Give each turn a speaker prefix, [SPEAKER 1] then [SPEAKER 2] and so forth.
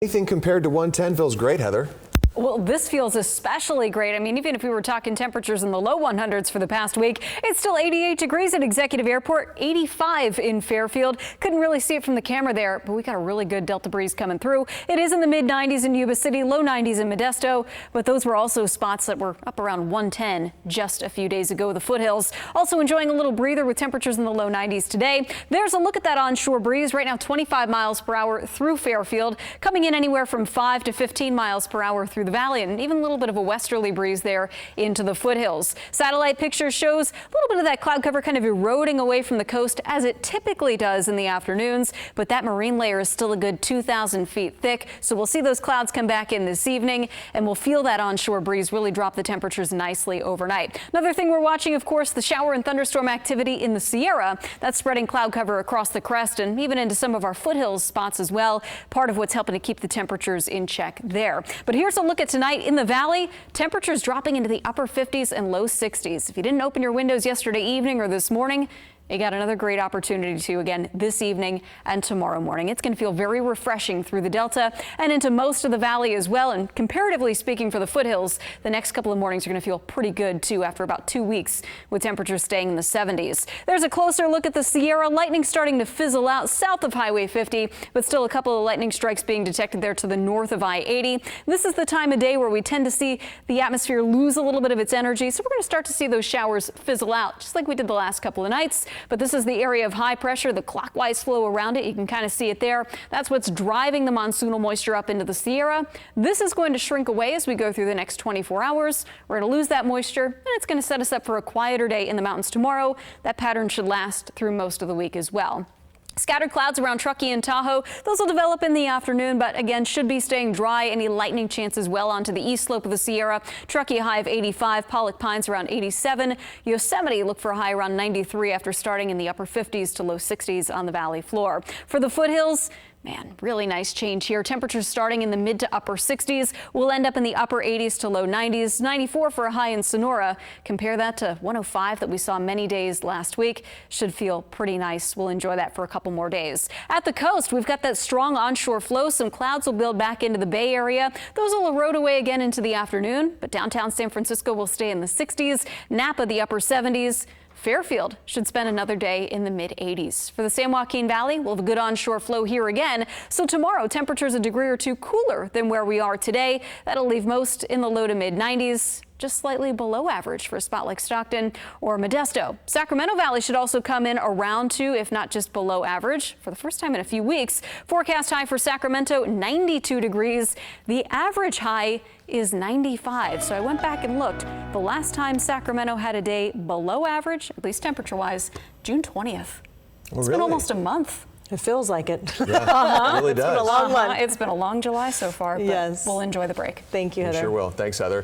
[SPEAKER 1] Anything compared to 110 feels great, Heather.
[SPEAKER 2] Well, this feels especially great. I mean, even if we were talking temperatures in the low 100s for the past week, it's still 88 degrees at Executive Airport, 85 in Fairfield. Couldn't really see it from the camera there, but we got a really good Delta breeze coming through. It is in the mid 90s in Yuba City, low 90s in Modesto, but those were also spots that were up around 110 just a few days ago. The foothills also enjoying a little breather with temperatures in the low 90s today. There's a look at that onshore breeze right now, 25 miles per hour through Fairfield, coming in anywhere from 5 to 15 miles per hour through the valley, and even a little bit of a westerly breeze there into the foothills. Satellite picture shows a little bit of that cloud cover kind of eroding away from the coast as it typically does in the afternoons, but that marine layer is still a good 2,000 feet thick. So we'll see those clouds come back in this evening, and we'll feel that onshore breeze really drop the temperatures nicely overnight. Another thing we're watching, of course, the shower and thunderstorm activity in the Sierra. That's spreading cloud cover across the crest and even into some of our foothills spots as well. Part of what's helping to keep the temperatures in check there. But here's a look at tonight in the valley. Temperatures dropping into the upper 50s and low 60s. If you didn't open your windows yesterday evening or this morning, you got another great opportunity to again this evening and tomorrow morning. It's going to feel very refreshing through the Delta and into most of the valley as well. And comparatively speaking for the foothills, the next couple of mornings are going to feel pretty good too after about 2 weeks with temperatures staying in the 70s. There's a closer look at the Sierra. Lightning starting to fizzle out south of Highway 50, but still a couple of lightning strikes being detected there to the north of I-80. This is the time of day where we tend to see the atmosphere lose a little bit of its energy. So we're going to start to see those showers fizzle out just like we did the last couple of nights. But this is the area of high pressure, the clockwise flow around it. You can kind of see it there. That's what's driving the monsoonal moisture up into the Sierra. This is going to shrink away as we go through the next 24 hours. We're going to lose that moisture, and it's going to set us up for a quieter day in the mountains tomorrow. That pattern should last through most of the week as well. Scattered clouds around Truckee and Tahoe. Those will develop in the afternoon, but again should be staying dry. Any lightning chances well onto the east slope of the Sierra. Truckee a high of 85, Pollock Pines around 87. Yosemite look for a high around 93 after starting in the upper 50s to low 60s on the valley floor. For the foothills, man, really nice change here. Temperatures starting in the mid to upper 60s. We'll end up in the upper 80s to low 90s. 94 for a high in Sonora. Compare that to 105 that we saw many days last week. Should feel pretty nice. We'll enjoy that for a couple more days. At the coast, we've got that strong onshore flow. Some clouds will build back into the Bay Area. Those will erode away again into the afternoon, but downtown San Francisco will stay in the 60s. Napa, the upper 70s. Fairfield should spend another day in the mid 80s. For the San Joaquin Valley, we'll have a good onshore flow here again. So tomorrow, temperatures a degree or two cooler than where we are today. That'll leave most in the low to mid 90s. Just slightly below average for a spot like Stockton or Modesto. Sacramento Valley should also come in around 2, if not just below average for the first time in a few weeks. Forecast high for Sacramento, 92 degrees. The average high is 95. So I went back and looked. The last time Sacramento had a day below average, at least temperature wise, June 20th. It's been almost a month.
[SPEAKER 3] It feels like it.
[SPEAKER 1] Yeah, it really does.
[SPEAKER 3] It's been a long month.
[SPEAKER 2] It's been a long July so far, but yes, we'll enjoy the break.
[SPEAKER 3] Thank you, Heather.
[SPEAKER 1] We sure will. Thanks, Heather.